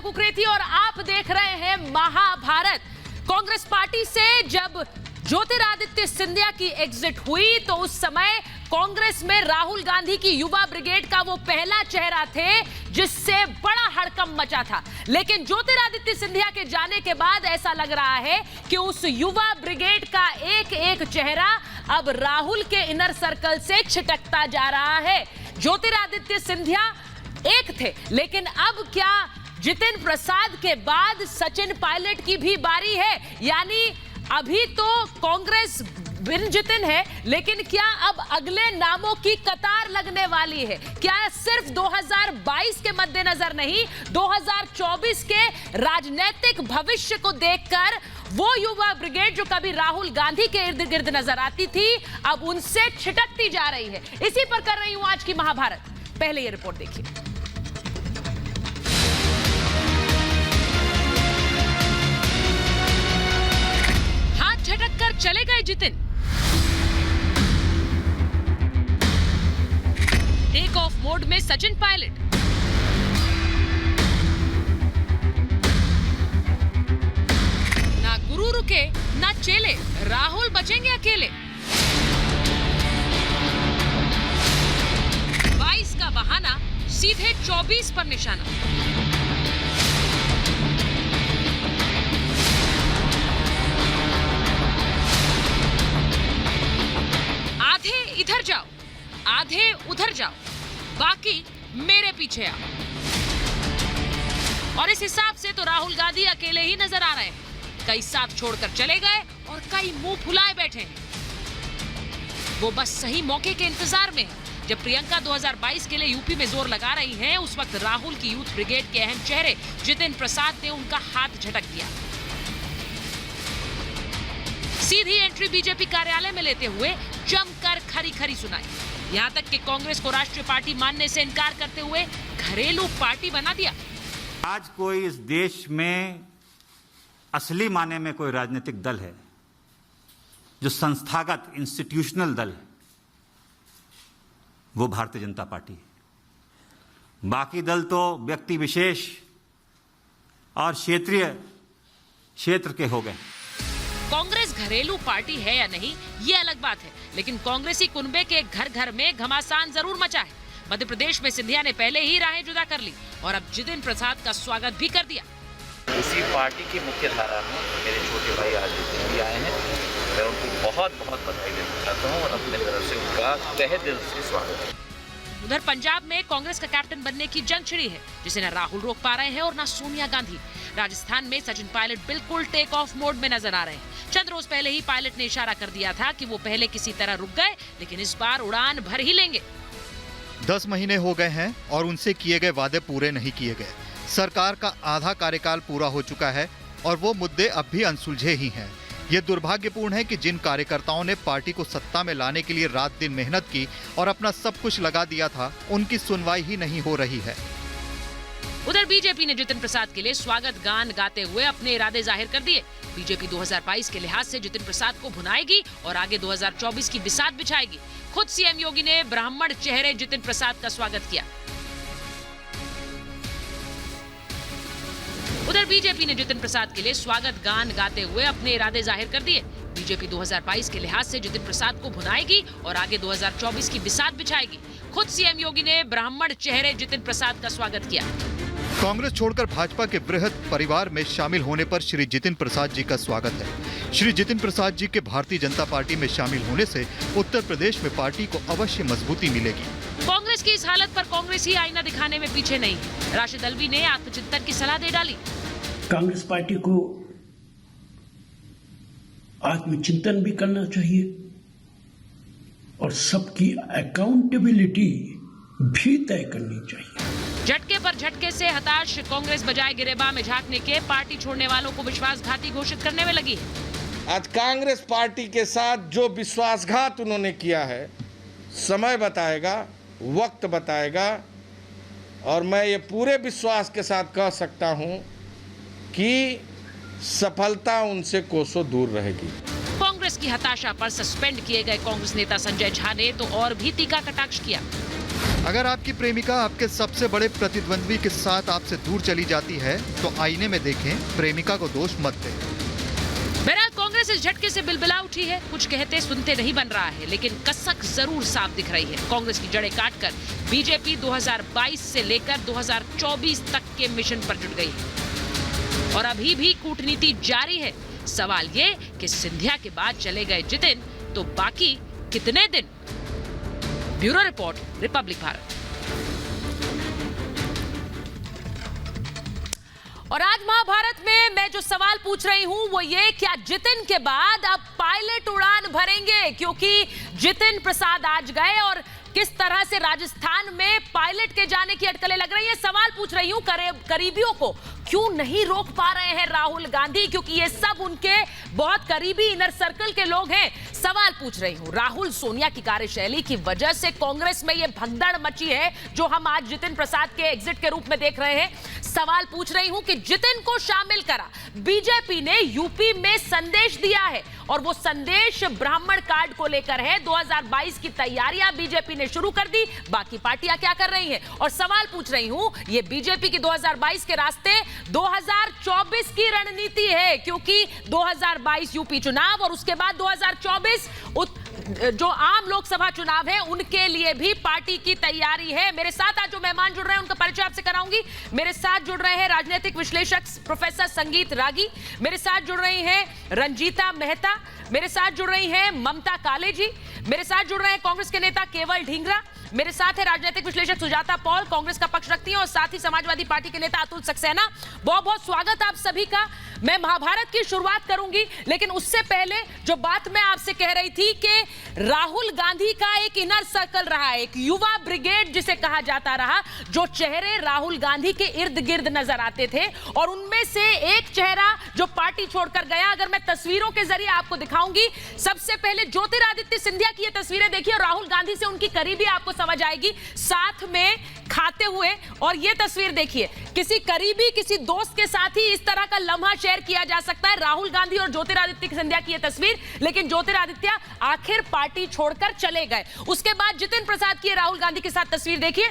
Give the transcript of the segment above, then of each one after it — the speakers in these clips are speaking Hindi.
कुकरेती और आप देख रहे हैं महाभारत। कांग्रेस पार्टी से जब ज्योतिरादित्य सिंधिया की एग्जिट हुई तो उस समय कांग्रेस में राहुल गांधी की युवा ब्रिगेड का वो पहला चेहरा थे जिससे बड़ा हड़कंप मचा था। लेकिन ज्योतिरादित्य सिंधिया के जाने के बाद ऐसा लग रहा है कि उस युवा ब्रिगेड का एक एक चेहरा अब राहुल के इनर सर्कल से छिटकता जा रहा है। ज्योतिरादित्य सिंधिया एक थे, लेकिन अब क्या जितिन प्रसाद के बाद सचिन पायलट की भी बारी है? यानी अभी तो कांग्रेस बिन जितिन है, लेकिन क्या अब अगले नामों की कतार लगने वाली है? क्या सिर्फ 2022 के मद्देनजर नहीं, 2024 के राजनीतिक भविष्य को देखकर वो युवा ब्रिगेड जो कभी राहुल गांधी के इर्द गिर्द नजर आती थी अब उनसे छिटकती जा रही है? इसी पर कर रही हूं आज की महाभारत। पहले ये रिपोर्ट देखिए। हाथ झटक कर चले गए जितिन। टेक ऑफ मोड में सचिन पायलट। ना गुरु रुके ना चेले, राहुल बचेंगे अकेले। 22 का बहाना, सीधे 24 पर निशाना। आधे इधर जाओ, आधे उधर जाओ, बाकी मेरे पीछे आओ। और इस हिसाब से तो राहुल गांधी अकेले ही नजर आ रहे हैं। कई साथ छोड़कर चले गए और कई मुंह फुलाए बैठे हैं। वो बस सही मौके के इंतजार में हैं। जब प्रियंका 2022 के लिए यूपी में जोर लगा रही हैं, उस वक्त राहुल की यूथ ब्रिगेड के अहम चेहरे जितिन प्रसाद ने उनका हाथ झटक दिया। सीधी एंट्री बीजेपी कार्यालय में लेते हुए जमकर खरी खरी सुनाई। यहां तक कि कांग्रेस को राष्ट्रीय पार्टी मानने से इनकार करते हुए घरेलू पार्टी बना दिया। आज कोई इस देश में असली माने में कोई राजनीतिक दल है जो संस्थागत इंस्टीट्यूशनल दल है, वो भारतीय जनता पार्टी है। बाकी दल तो व्यक्ति विशेष और क्षेत्र के हो गए। कांग्रेस घरेलू पार्टी है या नहीं, ये अलग बात है, लेकिन कांग्रेसी कुनबे के घर घर में घमासान जरूर मचा है। मध्य प्रदेश में सिंधिया ने पहले ही राहें जुदा कर ली और अब जितिन प्रसाद का स्वागत भी कर दिया। इसी पार्टी की मुख्य धारा में मेरे छोटे भाई आज भी आए हैं। मैं उनको बहुत बहुत बधाई देना चाहता हूँ और अपने तरफ से उनका तहे दिल से स्वागत है। उधर पंजाब में कांग्रेस का कैप्टन बनने की जंग छिड़ी है, जिसे न राहुल रोक पा रहे हैं और न सोनिया गांधी। राजस्थान में सचिन पायलट बिल्कुल टेक ऑफ मोड में नजर आ रहे हैं। चंद रोज पहले ही पायलट ने इशारा कर दिया था कि वो पहले किसी तरह रुक गए, लेकिन इस बार उड़ान भर ही लेंगे। 10 महीने हो गए हैं और उनसे किए गए वादे पूरे नहीं किए गए। सरकार का आधा कार्यकाल पूरा हो चुका है और वो मुद्दे अब भी अनसुलझे ही हैं। ये दुर्भाग्यपूर्ण है कि जिन कार्यकर्ताओं ने पार्टी को सत्ता में लाने के लिए रात दिन मेहनत की और अपना सब कुछ लगा दिया था, उनकी सुनवाई ही नहीं हो रही है। उधर बीजेपी ने जितिन प्रसाद के लिए स्वागत गान गाते हुए अपने इरादे जाहिर कर दिए। बीजेपी 2022 के लिहाज से जितिन प्रसाद को भुनाएगी और आगे 2024 की बिसात बिछाएगी। खुद सीएम योगी ने ब्राह्मण चेहरे जितिन प्रसाद का स्वागत किया। उधर बीजेपी ने जितिन प्रसाद के लिए स्वागत गान गाते हुए अपने इरादे जाहिर कर दिए। बीजेपी 2022 के लिहाज से जितिन प्रसाद को भुनाएगी और आगे 2024 की बिसात बिछाएगी। खुद सीएम योगी ने ब्राह्मण चेहरे जितिन प्रसाद का स्वागत किया। कांग्रेस छोड़कर भाजपा के बृहद परिवार में शामिल होने पर श्री जितिन प्रसाद जी का स्वागत है। श्री जितिन प्रसाद जी के भारतीय जनता पार्टी में शामिल होने से उत्तर प्रदेश में पार्टी को अवश्य मजबूती मिलेगी। कांग्रेस की इस हालत पर कांग्रेस ही आईना दिखाने में पीछे नहीं है। राशिद अल्वी ने आत्मचिंतन की सलाह दे डाली। कांग्रेस पार्टी को आत्मचिंतन भी करना चाहिए और सबकी अकाउंटेबिलिटी भी तय करनी चाहिए। झटके पर झटके से हताश कांग्रेस बजाय गिरेबान में झांकने के पार्टी छोड़ने वालों को विश्वासघाती घोषित करने में लगी है। आज कांग्रेस पार्टी के साथ जो विश्वासघात उन्होंने किया है, समय बताएगा, वक्त बताएगा और मैं ये पूरे विश्वास के साथ कह सकता हूं कि सफलता उनसे कोसों दूर रहेगी। कांग्रेस की हताशा पर सस्पेंड किए गए कांग्रेस नेता संजय झा ने तो और भी तीखा कटाक्ष किया। अगर आपकी प्रेमिका आपके सबसे बड़े प्रतिद्वंद्वी के साथ आपसे दूर चली जाती है तो आईने में देखें, प्रेमिका को दोष मत दें। बहरहाल कांग्रेस इस झटके से बिलबिला उठी है। कुछ कहते सुनते नहीं बन रहा है, लेकिन कसक जरूर साफ दिख रही है। कांग्रेस की जड़ें काटकर बीजेपी 2022 से लेकर 2024 तक के मिशन पर जुट गई है और अभी भी कूटनीति जारी है। सवाल ये कि सिंधिया के बाद चले गए जितिन, तो बाकी कितने दिन? Bureau report, Republic Bharat. और आज महाभारत में मैं जो सवाल पूछ रही हूं वो ये, क्या जितिन के बाद अब पायलट उड़ान भरेंगे? क्योंकि जितिन प्रसाद आज गए और किस तरह से राजस्थान में पायलट के जाने की अटकलें लग रही है। सवाल पूछ रही हूं, करीबियों को क्यों नहीं रोक पा रहे हैं राहुल गांधी, क्योंकि ये सब उनके बहुत करीबी इनर सर्कल के लोग हैं। सवाल पूछ रही हूं, राहुल सोनिया की कार्यशैली की वजह से कांग्रेस में ये भगदड़ मची है जो हम आज जितिन प्रसाद के एग्जिट के रूप में देख रहे हैं। सवाल पूछ रही हूं कि जितिन को शामिल करा बीजेपी ने यूपी में संदेश दिया है और वो संदेश ब्राह्मण कार्ड को लेकर है। 2022 की तैयारियां बीजेपी ने शुरू कर दी, बाकी पार्टियां क्या कर रही हैं? और सवाल पूछ रही हूं, ये बीजेपी की 2022 के रास्ते 2024 की रणनीति है, क्योंकि 2022 यूपी चुनाव और उसके बाद 2024 जो आम लोकसभा चुनाव है उनके लिए भी पार्टी की तैयारी है। मेरे साथ आज जो मेहमान जुड़ रहे हैं उनका परिचय आपसे कराऊंगी। मेरे साथ जुड़ रहे हैं राजनीतिक विश्लेषक प्रोफेसर संगीत रागी, मेरे साथ जुड़ रही हैं रंजीता मेहता, मेरे साथ जुड़ रही हैं ममता कालेजी, मेरे साथ जुड़ रहे हैं कांग्रेस के नेता केवल ढींगरा, मेरे साथ है राजनीतिक विश्लेषक सुजाता पॉल, कांग्रेस का पक्ष रखती हैं, और साथ ही समाजवादी पार्टी के नेता अतुल सक्सेना। बहुत बहुत स्वागत आप सभी का। मैं महाभारत की शुरुआत करूंगी, लेकिन उससे पहले जो बात मैं आपसे कह रही थी कि राहुल गांधी का एक इनर सर्कल रहा है, एक युवा ब्रिगेड जिसे कहा जाता रहा, जो चेहरे राहुल गांधी के इर्द गिर्द नजर आते थे, और उनमें से एक चेहरा जो पार्टी छोड़कर गया, अगर मैं तस्वीरों के जरिए आपको दिखाऊंगी। सबसे पहले ज्योतिरादित्य सिंधिया की ये तस्वीरें देखिए, राहुल गांधी से उनकी करीबी आपको समझ आएगी, साथ में खाते हुए। और ये तस्वीर देखिए, किसी करीबी किसी दोस्त के साथ ही इस तरह का लम्हा शेयर किया जा सकता है। राहुल गांधी और ज्योतिरादित्य सिंधिया की ये तस्वीर, लेकिन ज्योतिरादित्य आखिर पार्टी छोड़कर चले गए। उसके बाद जितिन प्रसाद की राहुल गांधी के साथ तस्वीर देखिए।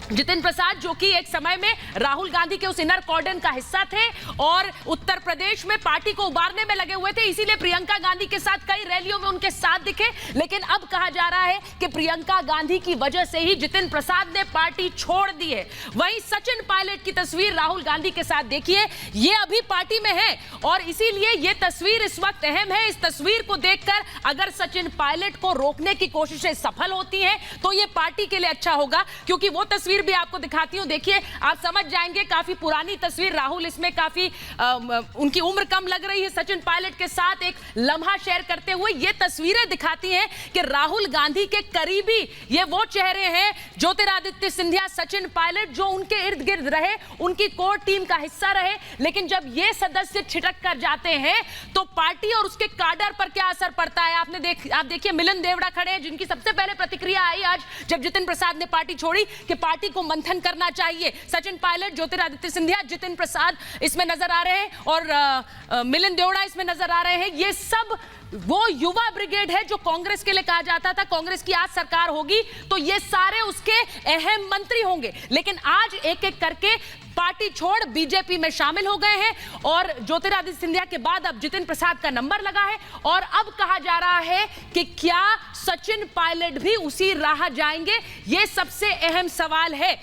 जितिन प्रसाद जो कि एक समय में राहुल गांधी के उस इनर कॉर्डन का हिस्सा थे और उत्तर प्रदेश में पार्टी को उबारने में लगे हुए थे, इसीलिए प्रियंका गांधी के साथ कई रैलियों में उनके साथ दिखे। लेकिन अब कहा जा रहा है कि प्रियंका गांधी की वजह से ही जितिन प्रसाद ने पार्टी छोड़ दी है। वहीं सचिन पायलट की तस्वीर राहुल गांधी के साथ देखिए, ये अभी पार्टी में है और इसीलिए ये तस्वीर इस वक्त अहम है। इस तस्वीर को देखकर अगर सचिन पायलट को रोकने की कोशिशें सफल होती हैं तो ये पार्टी के लिए अच्छा होगा, क्योंकि वो तस्वीर भी आपको दिखाती हूं, देखिए आप समझ जाएंगे। काफी पुरानी तस्वीर, राहुल इसमें काफी उनकी उम्र कम लग रही है। सचिन पायलट के साथ एक लम्हा शेयर करते हुए ये तस्वीरें दिखाती हैं कि राहुल गांधी के करीबी ये वो चेहरे हैं, ज्योतिरादित्य सिंधिया, सचिन पायलट, जो उनके इर्द गिर्द रहे, उनकी कोर टीम का हिस्सा रहे। लेकिन जब ये सदस्य छिटक कर जाते हैं तो पार्टी और उसके काडर पर क्या असर पड़ता है? आप देखिए मिलिंद देवड़ा खड़े हैं, जिनकी सबसे पहले प्रतिक्रिया आई आज जब जितिन प्रसाद ने पार्टी छोड़ी कि पार्टी को मंथन करना चाहिए। सचिन पायलट, ज्योतिरादित्य सिंधिया, जितिन प्रसाद इसमें नजर आ रहे हैं और मिलिंद देवड़ा इसमें नजर आ रहे हैं। ये सब वो युवा ब्रिगेड है जो कांग्रेस के लिए कहा जाता था कांग्रेस की आज सरकार होगी तो ये सारे उसके अहम मंत्री होंगे। लेकिन आज एक एक करके पार्टी छोड़ बीजेपी में शामिल हो गए हैं और ज्योतिरादित्य सिंधिया के बाद अब जितिन प्रसाद का नंबर लगा है। और अब कहा जा रहा है कि क्या सचिन पायलट भी उसी राह जाएंगे? ये सबसे अहम सवाल है।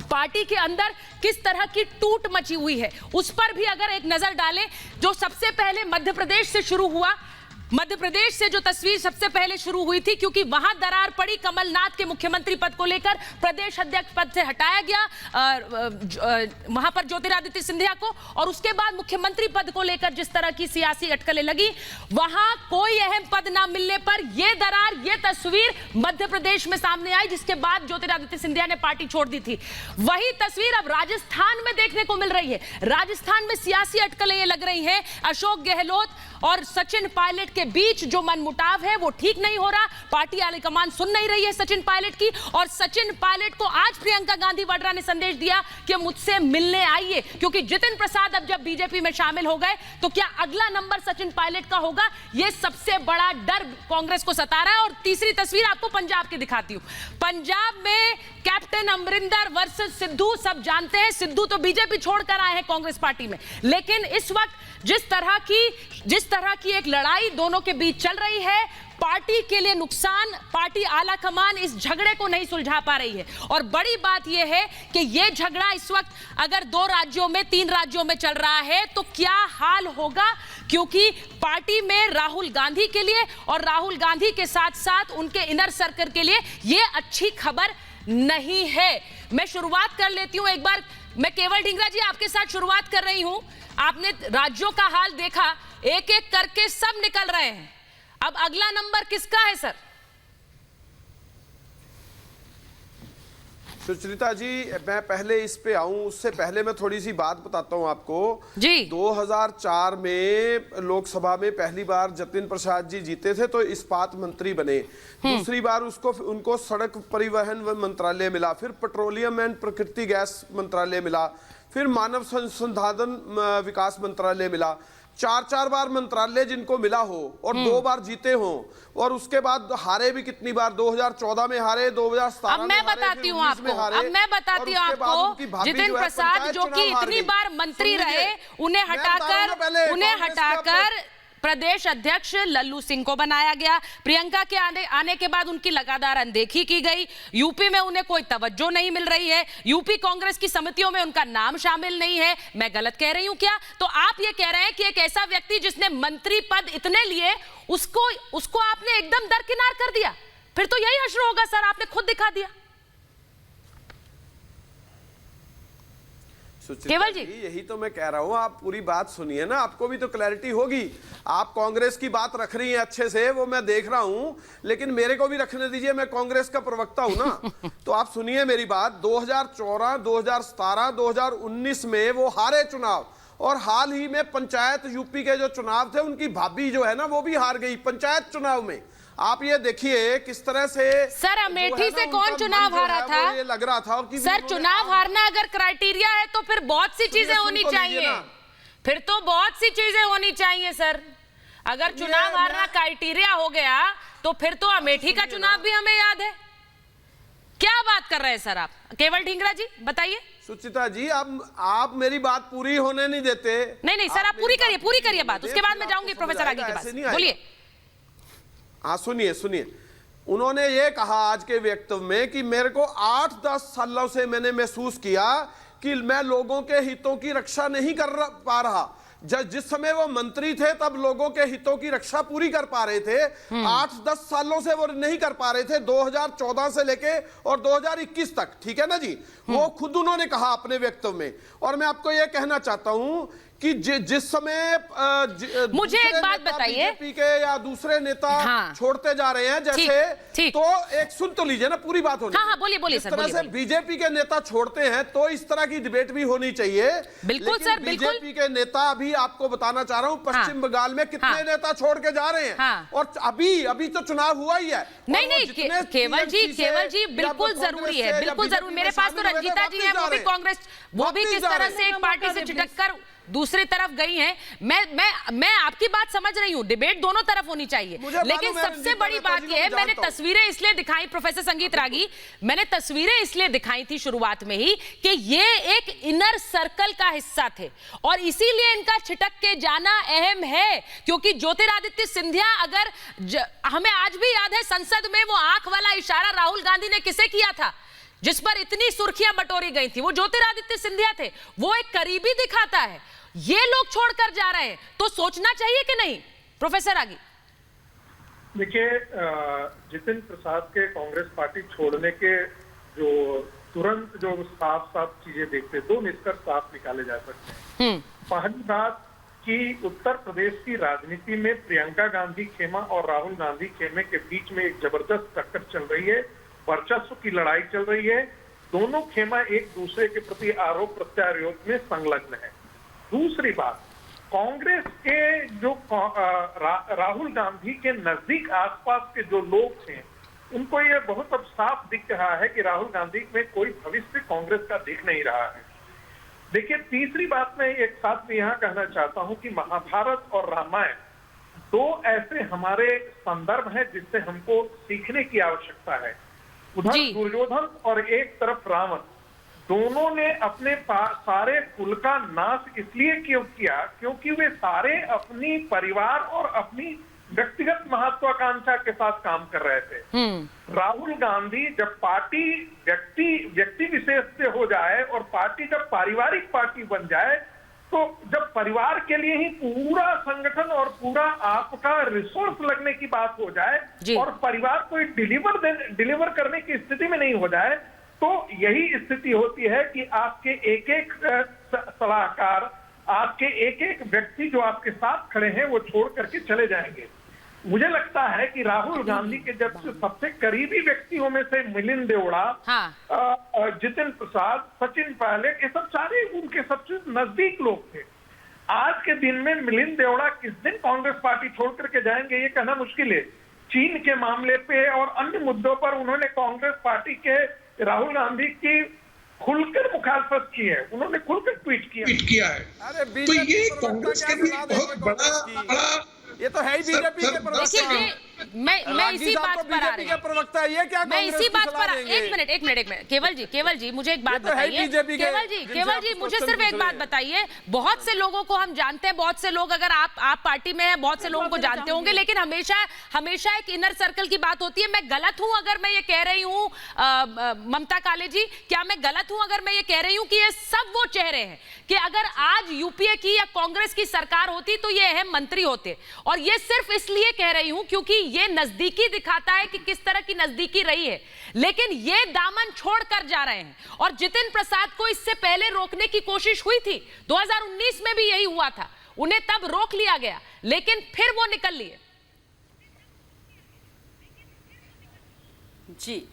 पार्टी के अंदर किस तरह की टूट मची हुई है उस पर भी अगर एक नजर डालें। जो सबसे पहले मध्य प्रदेश से शुरू हुआ, मध्य प्रदेश से जो तस्वीर सबसे पहले शुरू हुई थी, क्योंकि वहां दरार पड़ी, कमलनाथ के मुख्यमंत्री पद को लेकर प्रदेश अध्यक्ष पद से हटाया गया वहां पर ज्योतिरादित्य सिंधिया को, और उसके बाद मुख्यमंत्री पद को लेकर जिस तरह की सियासी अटकलें लगी, वहां कोई अहम पद ना मिलने पर यह दरार, यह तस्वीर मध्य प्रदेश में सामने आई, जिसके बाद ज्योतिरादित्य सिंधिया ने पार्टी छोड़ दी थी। वही तस्वीर अब राजस्थान में देखने को मिल रही है। राजस्थान में सियासी अटकलें ये लग रही हैं, अशोक गहलोत और सचिन पायलट के के बीच जो मनमुटाव है वो ठीक नहीं हो रहा। पार्टी हाईकमान सुन नहीं रही है सचिन पायलट की, और सचिन पायलट को आज प्रियंका गांधी वाड्रा ने संदेश दिया कि मुझसे मिलने आइए, क्योंकि जितिन प्रसाद अब जब बीजेपी में शामिल हो गए तो क्या अगला नंबर सचिन पायलट का होगा, यह सबसे बड़ा डर कांग्रेस को सता रहा है। और तीसरी तस्वीर आपको पंजाब की दिखाती हूं। पंजाब में कैप्टन अमरिंदर वर्सेस सिद्धू, सब जानते हैं सिद्धू तो बीजेपी छोड़कर आए हैं कांग्रेस पार्टी में, लेकिन इस वक्त जिस तरह की एक लड़ाई दोनों के बीच चल रही है, पार्टी के लिए नुकसान, पार्टी आला कमान इस झगड़े को नहीं सुलझा पा रही है। और बड़ी बात यह है कि यह झगड़ा इस वक्त अगर 2 राज्यों में 3 राज्यों में चल रहा है तो क्या हाल होगा, क्योंकि पार्टी में राहुल गांधी के लिए और राहुल गांधी के साथ साथ उनके इनर सर्कल के लिए यह अच्छी खबर नहीं है। मैं शुरुआत कर लेती हूं एक बार, मैं केवल ढींगरा जी आपके साथ शुरुआत कर रही हूं। आपने राज्यों का हाल देखा, एक एक करके सब निकल रहे हैं, अब अगला नंबर किसका है सर? सुचरिता जी, मैं पहले इस पे आऊं उससे पहले मैं थोड़ी सी बात बताता हूं आपको जी। 2004 में लोकसभा में पहली बार जतिन प्रसाद जी जीते थे तो इस्पात मंत्री बने। दूसरी बार उनको सड़क परिवहन मंत्रालय मिला, फिर पेट्रोलियम एंड प्राकृतिक गैस मंत्रालय मिला, फिर मानव संसाधन विकास मंत्रालय मिला। 4 बार मंत्रालय जिनको मिला हो और 2 बार जीते हो, और उसके बाद हारे भी कितनी बार, 2014 में हारे, 2017 अब मैं बताती हूँ आपको जितिन प्रसाद जो कि इतनी बार मंत्री रहे, उन्हें हटाकर प्रदेश अध्यक्ष लल्लू सिंह को बनाया गया। प्रियंका के आने के बाद उनकी लगातार अनदेखी की गई। यूपी में उन्हें कोई तवज्जो नहीं मिल रही है, यूपी कांग्रेस की समितियों में उनका नाम शामिल नहीं है। मैं गलत कह रही हूं क्या? तो आप ये कह रहे हैं कि एक ऐसा व्यक्ति जिसने मंत्री पद इतने लिए, उसको आपने एकदम दरकिनार कर दिया, फिर तो यही हश्र होगा सर, आपने खुद दिखा दिया। केवल जी, यही तो मैं कह रहा हूं, आप पूरी बात सुनिए ना, आपको भी तो क्लैरिटी होगी। आप कांग्रेस की बात रख रही हैं अच्छे से, वो मैं देख रहा हूं, लेकिन मेरे को भी रखने दीजिए, मैं कांग्रेस का प्रवक्ता हूं ना। तो आप सुनिए मेरी बात। 2014, 2017, 2019 में वो हारे चुनाव, और हाल ही में पंचायत यूपी के जो चुनाव थे, उनकी भाभी जो है ना वो भी हार गई पंचायत चुनाव में। आप ये देखिए किस तरह से सर अमेठी से कौन चुनाव हारा था, ये लग रहा था कि सर चुनाव हारना अगर क्राइटेरिया है तो फिर बहुत सी चीजें होनी चाहिए, फिर तो बहुत सी चीजें होनी चाहिए सर। अगर चुनाव हारना क्राइटेरिया हो गया तो फिर तो अमेठी का चुनाव भी हमें याद है। क्या बात कर रहे हैं सर आप? केवल ढींगरा जी बताइए। सुचिता जी, आप मेरी बात पूरी होने नहीं देते। नहीं सर, आप पूरी करिए बात, उसके बाद मैं जाऊंगी प्रोफेसर आगे के पास। बोलिए। हाँ सुनिए, उन्होंने ये कहा आज के वक्तव्य में कि मेरे को 8-10 सालों से मैंने महसूस किया कि मैं लोगों के हितों की रक्षा नहीं कर पा रहा। जिस समय वो मंत्री थे तब लोगों के हितों की रक्षा पूरी कर पा रहे थे, 8-10 सालों से वो नहीं कर पा रहे थे, 2014 से लेके और 2021 तक, ठीक है ना जी। वो खुद उन्होंने कहा अपने वक्तव्य में। और मैं आपको ये कहना चाहता हूं कि जिस समय मुझे एक बात बताइए, बीजेपी के या दूसरे नेता छोड़ते जा रहे हैं जैसे, तो एक सुन तो लीजिए ना, पूरी बात होनी। हाँ, बोलिए सर। इस तरह से बीजेपी के नेता छोड़ते हैं तो इस तरह की डिबेट भी होनी चाहिए। बिल्कुल सर, बीजेपी के नेता भी आपको बताना चाह रहा हूं, पश्चिम बंगाल में कितने नेता छोड़ के जा रहे हैं, और अभी तो चुनाव हुआ ही है। नहीं केवल जी बिल्कुल जरूरी है, बिल्कुल जरूरी। मेरे पास तो रंजीता जी है, वो भी कांग्रेस, वो भी किस तरह से एक पार्टी से छिटक कर दूसरी तरफ गई हैं। मैं आपकी बात समझ रही हूं, डिबेट दोनों तरफ होनी चाहिए, लेकिन सबसे बड़ी बात यह है, मैंने तस्वीरें इसलिए दिखाई, प्रोफेसर संगीत रागी, मैंने तस्वीरें इसलिए दिखाई थी शुरुआत में ही कि ये एक इनर सर्कल का हिस्सा थे, और इसीलिए इनका छिटक के जाना अहम है। क्योंकि ज्योतिरादित्य सिंधिया, अगर हमें आज भी याद है संसद में वो आंख वाला इशारा राहुल गांधी ने किसे किया था, जिस पर इतनी सुर्खियां बटोरी गई थी, वो ज्योतिरादित्य सिंधिया थे। वो एक करीबी दिखाता है, ये लोग छोड़कर जा रहे हैं तो सोचना चाहिए कि नहीं? प्रोफेसर आगे देखिए, जितिन प्रसाद के कांग्रेस पार्टी छोड़ने के जो तुरंत जो साफ चीजें देखते, 2 निष्कर्ष साफ निकाले जा सकते हैं। पहली बात कि उत्तर प्रदेश की राजनीति में प्रियंका गांधी खेमा और राहुल गांधी खेमे के बीच में एक जबरदस्त टक्कर चल रही है, वर्चस्व की लड़ाई चल रही है। दोनों खेमा एक दूसरे के प्रति आरोप प्रत्यारोप में संलग्न है। दूसरी बात, कांग्रेस के जो राहुल गांधी के नजदीक आसपास के जो लोग थे, उनको ये बहुत अब साफ दिख रहा है कि राहुल गांधी में कोई भविष्य कांग्रेस का दिख नहीं रहा है। देखिए, तीसरी बात मैं एक साथ में यहाँ कहना चाहता हूँ कि महाभारत और रामायण दो ऐसे हमारे संदर्भ हैं जिससे हमको सीखने की आवश्यकता है। उधर दुर्योधन और एक तरफ रावण, दोनों ने अपने सारे कुल का नाश इसलिए क्यों किया क्योंकि वे सारे अपनी परिवार और अपनी व्यक्तिगत महत्वाकांक्षा के साथ काम कर रहे थे। राहुल गांधी जब पार्टी व्यक्ति विशेष से हो जाए और पार्टी जब पारिवारिक पार्टी बन जाए, तो जब परिवार के लिए ही पूरा संगठन और पूरा आपका रिसोर्स लगने की बात हो जाए और परिवार को डिलीवर करने की स्थिति में नहीं हो जाए, तो यही स्थिति होती है कि आपके एक एक सलाहकार, आपके एक एक व्यक्ति जो आपके साथ खड़े हैं वो छोड़ करके चले जाएंगे। मुझे लगता है कि राहुल गांधी के जब से सबसे करीबी व्यक्तियों में से मिलिंद देवड़ा, जितिन प्रसाद, सचिन पायलट, ये सब सारे उनके सबसे नजदीक लोग थे। आज के दिन में मिलिंद देवड़ा किस दिन कांग्रेस पार्टी छोड़ करके जाएंगे ये कहना मुश्किल है। चीन के मामले पे और अन्य मुद्दों पर उन्होंने कांग्रेस पार्टी के राहुल गांधी की खुलकर मुखालफत की है, उन्होंने खुलकर ट्वीट किया है। अरे तो ये कांग्रेस के लिए बहुत बड़ा, ये तो है ही बीजेपी के प्रवक्ता। मैं इसी बात पर आ रही हूं। प्रवक्ता ये क्या, मैं इसी बात पर एक मिनट केवल जी मुझे एक बात बताइए। केवल जी मुझे सिर्फ एक बात बताइए। बहुत से लोगों को हम जानते हैं, बहुत से लोग, अगर आप पार्टी में हैं, बहुत से लोगों को जानते होंगे, लेकिन हमेशा एक इनर सर्कल की बात होती है। मैं गलत हूं अगर मैं ये कह रही हूं, ममता काले जी, क्या मैं गलत हूं अगर मैं ये कह रही हूं कि ये सब वो चेहरे हैं कि अगर आज यूपीए की या कांग्रेस की सरकार होती तो ये अहम मंत्री होते? और ये सिर्फ इसलिए कह रही हूं क्योंकि ये नजदीकी दिखाता है कि किस तरह की नजदीकी रही है, लेकिन ये दामन छोड़कर जा रहे हैं। और जितिन प्रसाद को इससे पहले रोकने की कोशिश हुई थी, 2019 में भी यही हुआ था, उन्हें तब रोक लिया गया, लेकिन फिर वो निकल लिए। जी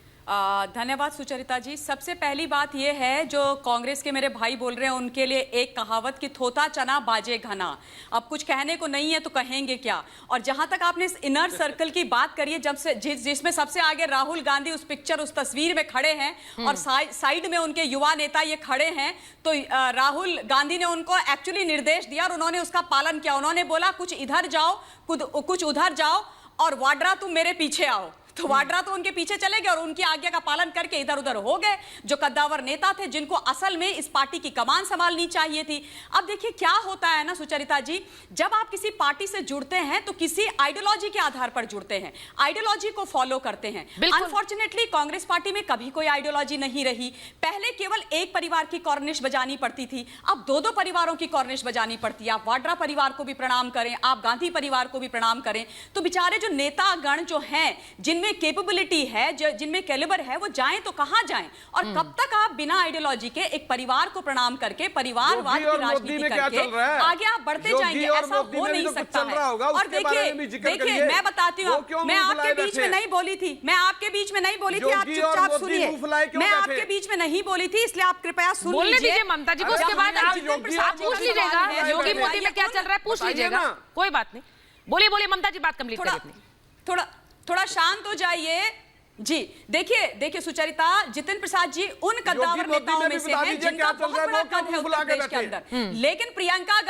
धन्यवाद सुचरिता जी। सबसे पहली बात यह है, जो कांग्रेस के मेरे भाई बोल रहे हैं उनके लिए एक कहावत कि थोथा चना बाजे घना। अब कुछ कहने को नहीं है तो कहेंगे क्या। और जहां तक आपने इस इनर सर्कल की बात करी है, जब से जिसमें सबसे आगे राहुल गांधी उस पिक्चर, उस तस्वीर में खड़े हैं और साइड में उनके युवा नेता ये खड़े हैं, तो राहुल गांधी ने उनको एक्चुअली निर्देश दिया और उन्होंने उसका पालन किया। उन्होंने बोला कुछ इधर जाओ, कुछ उधर जाओ, और वाड्रा तुम मेरे पीछे आओ। तो वाड्रा तो उनके पीछे चले गए और उनकी आज्ञा का पालन करके इधर उधर हो गए, जो कद्दावर नेता थे, जिनको असल में इस पार्टी की कमान संभालनी चाहिए थी। अब देखिए क्या होता है ना सुचरिता जी, जब आप किसी पार्टी से जुड़ते हैं तो किसी आइडियोलॉजी के आधार पर जुड़ते हैं, आइडियोलॉजी को फॉलो करते हैं। अनफॉर्चुनेटली कांग्रेस पार्टी में कभी कोई आइडियोलॉजी नहीं रही। पहले केवल एक परिवार की कॉर्निश बजानी पड़ती थी, अब दो परिवारों की कॉर्निश बजानी पड़ती है। आप वाड्रा परिवार को भी प्रणाम करें, आप गांधी परिवार को भी प्रणाम करें, तो बेचारे जो नेता गण जो हैं, जिनमें कैपेबिलिटी है, जिनमें कैलिबर है, वो जाएं तो कहां जाएं? और कब तक आप बिना आइडियोलॉजी के एक परिवार को प्रणाम करके, परिवारवाद की राजनीति करके आगे आप बढ़ते जाएंगे? ऐसा हो नहीं सकता है। और देखिए मैं बताती हूँ, मैं आपके बीच में नहीं बोली थी, आप चुपचाप सुनिए। मैं आपके बीच में नहीं बोली थी, इसलिए आप कृपया सुन लीजिए ममता जी को। उसके बाद आप पूछ लीजिएगा योगी मोदी में क्या चल रहा है, पूछ लीजिएगा, कोई बात नहीं। बोलिए ममता जी, बात कंप्लीट करिए। थोड़ा शांत हो जाइए जी। देखिए सुचरिता, जितिन प्रसाद जी उन कद्दावर नेताओं में से हैं जिनका बहुत बड़ा कद है उत्तर प्रदेश के अंदर, लेकिन प्रियंका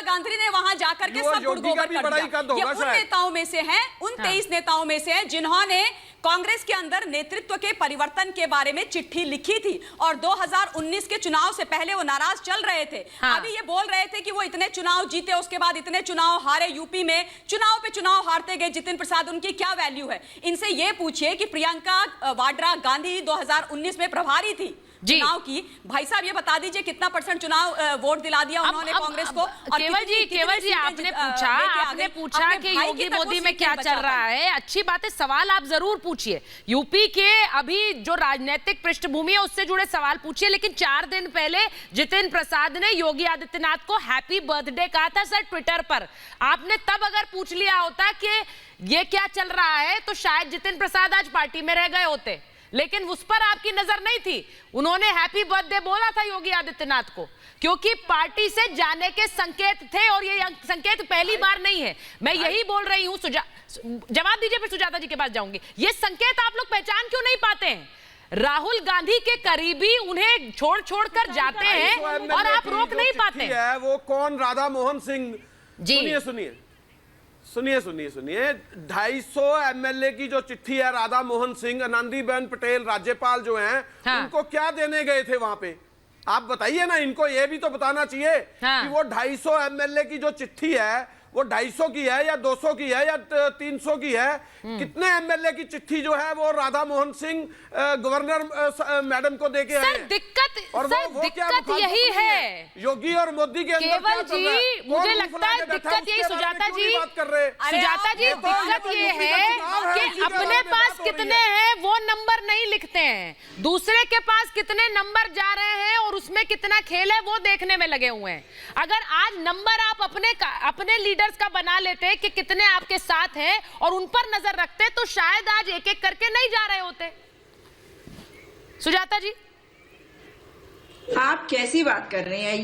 गांधी ने वहां जाकर के सब गुड़गोबर कर दिया। ये उन नेताओं में से हैं, उन 23 नेताओं में से हैं जिन्होंने कांग्रेस के अंदर नेतृत्व के परिवर्तन के बारे में चिट्ठी लिखी थी, और 2019 के चुनाव से पहले वो नाराज चल रहे थे। अभी ये बोल रहे थे कि वो इतने चुनाव जीते, उसके बाद इतने चुनाव हारे, यूपी में चुनाव पे चुनाव हारते गए जितिन प्रसाद, उनकी क्या वैल्यू है? इनसे ये पूछिए कि प्रियंका वाड्रा गांधी 2019 में प्रभारी थी चुनाव की, भाई साहब ये बता दीजिए कितना % चुनाव वोट दिला दिया उन्होंने कांग्रेस को? केवल जी आपने पूछा कि योगी मोदी में क्या चल रहा है। अच्छी बात है, सवाल आप जरूर पूछिए। यूपी के अभी जो राजनीतिक पृष्ठभूमि है उससे जुड़े सवाल पूछिए, लेकिन 4 दिन पहले जितिन प्रसाद ने योगी आदित्यनाथ को हैप्पी बर्थडे कहा था सर ट्विटर पर। आपने तब अगर पूछ लिया होता कि ये क्या चल रहा है, तो शायद जितिन प्रसाद आज पार्टी में रह गए होते, लेकिन उस पर आपकी नजर नहीं थी। उन्होंने हैप्पी बर्थडे बोला था योगी आदित्यनाथ को, क्योंकि पार्टी से जाने के संकेत थे और ये संकेत पहली बार नहीं है। मैं यही बोल रही हूं, जवाब दीजिए फिर सुजाता जी के पास जाऊंगी। ये संकेत आप लोग पहचान क्यों नहीं पाते हैं? राहुल गांधी के करीबी उन्हें छोड़ कर जाते हैं और आप रोक नहीं पाते है। वो कौन? राधा मोहन सिंह जी। सुनिए 250 एमएलए की जो चिट्ठी है, राधा मोहन सिंह, आनंदीबेन पटेल राज्यपाल जो हैं, उनको क्या देने गए थे वहां पे? आप बताइए ना, इनको ये भी तो बताना चाहिए कि वो 250 एमएलए की जो चिट्ठी है वो 250 की है या 200 की है या 300 की है? कितने एमएलए की चिट्ठी जो है वो राधा मोहन सिंह गवर्नर मैडम को देके आए? दिक्कत यही है योगी और मोदी के अंदर केवल जी, मुझे लगता है दिक्कत यही सुजाता जी, दिक्कत ये है कि अपने पास कितने हैं वो नंबर नहीं लिखते हैं, दूसरे के पास कितने नंबर जा रहे हैं और उसमें कितना खेल है वो देखने में लगे हुए हैं। अगर आज नंबर आप अपने लीडर्स का बना लेते कि कितने आपके साथ हैं और उन पर नजर रखते तो शायद आज एक एक करके नहीं जा रहे होते। सुजाता जी, आप कैसी बात कर रहे हैं?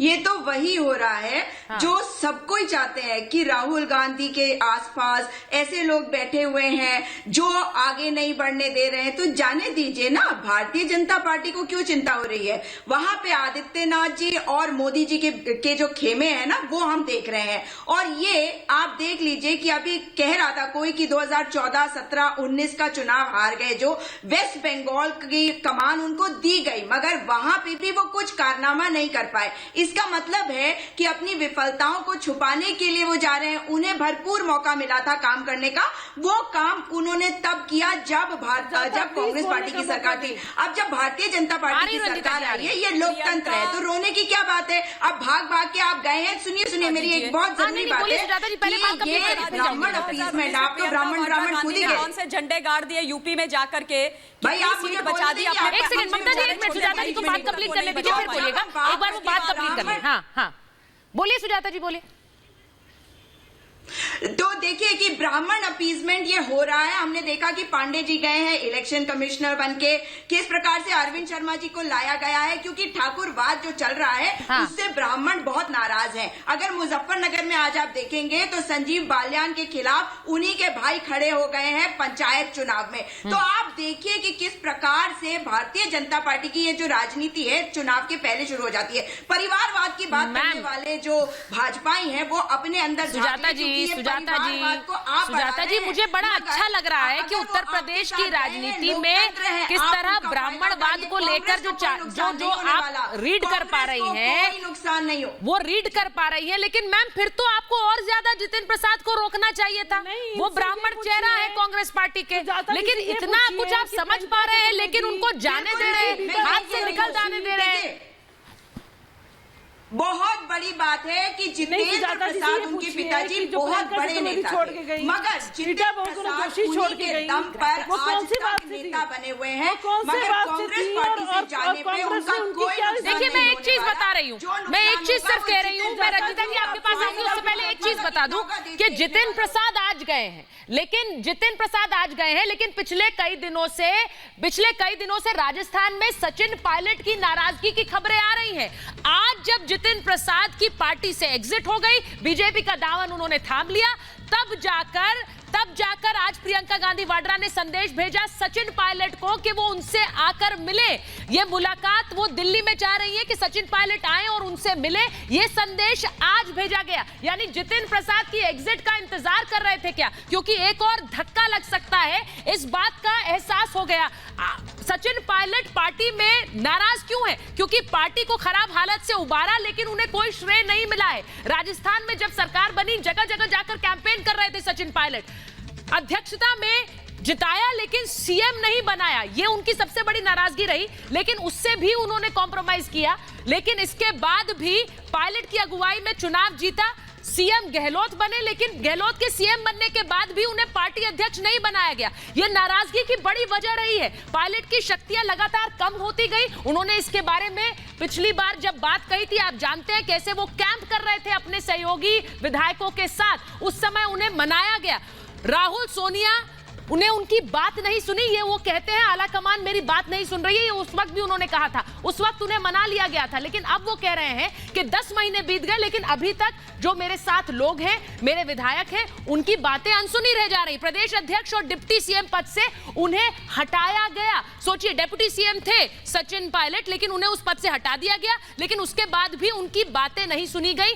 ये तो वही हो रहा है जो सब कोई चाहते हैं कि राहुल गांधी के आसपास ऐसे लोग बैठे हुए हैं जो आगे नहीं बढ़ने दे रहे हैं। तो जाने दीजिए ना, भारतीय जनता पार्टी को क्यों चिंता हो रही है? वहां पे आदित्यनाथ जी और मोदी जी के जो खेमे हैं ना, वो हम देख रहे हैं। और ये आप देख लीजिए कि अभी कह रहा था कोई कि 2014, 17, 19 का चुनाव हार गए, जो वेस्ट बंगाल की कमान उनको दी गई, मगर वहां भी वो कुछ कारनामा नहीं कर पाए। इसका मतलब है कि अपनी विफलताओं को छुपाने के लिए वो जा रहे हैं। उन्हें भरपूर मौका मिला था काम करने का, वो काम उन्होंने तब किया जब कांग्रेस पार्टी की सरकार थी। अब जब भारतीय जनता पार्टी की सरकार आई है, ये लोकतंत्र है, तो रोने की क्या बात है? अब भाग के आप गए हैं। सुनिए मेरी एक बहुत जरूरी बात है, ब्राह्मण अपीसमेंट, आप तो ब्राह्मण खुद ही कौन से झंडे गाड़ दिए यूपी में जाकर के, भाई आप मुझे बचा दी। एक सेकंड ममता जी, एक मिनट सुजाता जी को बात कंप्लीट करने दीजिए, फिर बोलिएगा। एक बार वो बात कंप्लीट कर लें। हाँ बोलिए सुजाता जी, बोलिए। तो देखिए कि ब्राह्मण अपीजमेंट ये हो रहा है। हमने देखा कि पांडे जी गए हैं इलेक्शन कमिश्नर बनके, किस प्रकार से अरविंद शर्मा जी को लाया गया है, क्योंकि ठाकुरवाद जो चल रहा है उससे ब्राह्मण बहुत नाराज हैं। अगर मुजफ्फरनगर में आज आप देखेंगे तो संजीव बालियान के खिलाफ उन्हीं के भाई खड़े हो गए हैं पंचायत चुनाव में। तो आप देखिए कि किस प्रकार से भारतीय जनता पार्टी की ये जो राजनीति है चुनाव के पहले शुरू हो जाती है। परिवारवाद की बात करने वाले जो भाजपाई हैं वो अपने अंदर सुजाता जी मुझे बड़ा अच्छा लग रहा है कि उत्तर प्रदेश की राजनीति में किस तरह ब्राह्मणवाद को लेकर जो आप रीड कर पा रही हैं, नुकसान नहीं हो वो रीड कर पा रही है। लेकिन मैम फिर तो आपको और ज्यादा जितिन प्रसाद को रोकना चाहिए था। वो ब्राह्मण चेहरा है कांग्रेस पार्टी के, लेकिन इतना कुछ आप समझ पा रहे हैं लेकिन उनको जाने दे रहे हैं, हाथ से निकल जाने दे रहे हैं। बहुत बड़ी बात है कि जितेंद्र प्रसाद उनके पिताजी बहुत बड़े नेता थे, मगर जितेंद्र प्रसाद उन्हीं के दम पर आज तक नेता बने हुए हैं, मगर कांग्रेस पार्टी से जाने पे उनका कोई। देखिए मैं एक चीज बता रही हूँ, मैं एक चीज सिर्फ कह रही हूँ, मैं रंजिता जी आपके पास आऊंगी उससे पहले एक चीज बता दूं कि जितिन प्रसाद आज गए हैं, लेकिन पिछले कई दिनों से राजस्थान में सचिन पायलट की नाराजगी की खबरें आ रही हैं। आज जब जितिन प्रसाद की पार्टी से एग्जिट हो गई, बीजेपी का दामन उन्होंने थाम लिया, तब जाकर आज प्रियंका गांधी वाड्रा ने संदेश भेजा सचिन पायलट को कि वो उनसे आकर मिले। ये मुलाकात वो दिल्ली में चाह रही है कि सचिन पायलट आए और उनसे मिले। ये संदेश आज भेजा गया, यानी जितिन प्रसाद की एग्जिट का इंतजार कर रहे थे क्या? क्योंकि एक और धक्का लग सकता है, इस बात का एहसास हो गया। सचिन पायलट पार्टी में नाराज क्यों है? क्योंकि पार्टी को खराब हालत से उबारा लेकिन उन्हें कोई श्रेय नहीं मिला है। राजस्थान में जब सरकार बनी, जगह जगह जाकर कैंपेन कर रहे थे सचिन पायलट, अध्यक्षता में जिताया लेकिन सीएम नहीं बनाया, ये उनकी सबसे बड़ी नाराजगी रही। लेकिन उससे भी उन्होंने कॉम्प्रोमाइज किया, लेकिन इसके बाद भी पायलट की अगुवाई में चुनाव जीता, सीएम गहलोत बने, लेकिन गहलोत के सीएम बनने के बाद भी उन्हें पार्टी अध्यक्ष नहीं बनाया गया। यह नाराजगी की बड़ी वजह रही है। पायलट की शक्तियां लगातार कम होती गई। उन्होंने इसके बारे में पिछली बार जब बात कही थी, आप जानते हैं कैसे वो कैंप कर रहे थे अपने सहयोगी विधायकों के साथ, उस समय उन्हें मनाया गया। राहुल, सोनिया, उन्हें उनकी बात नहीं सुनी। ये वो कहते हैं आला कमान मेरी बात नहीं सुन रही है, ये उस वक्त भी उन्होंने कहा था, उस वक्त उन्हें मना लिया गया था। लेकिन अब वो कह रहे हैं कि 10 महीने बीत गए लेकिन अभी तक जो मेरे साथ लोग हैं, मेरे विधायक हैं, उनकी बातें अनसुनी रह जा रही। प्रदेश अध्यक्ष और डिप्टी सीएम पद से उन्हें हटाया गया। सोचिए, डिप्टी सीएम थे सचिन पायलट, लेकिन उन्हें उस पद से हटा दिया गया, लेकिन उसके बाद भी उनकी बातें नहीं सुनी गई।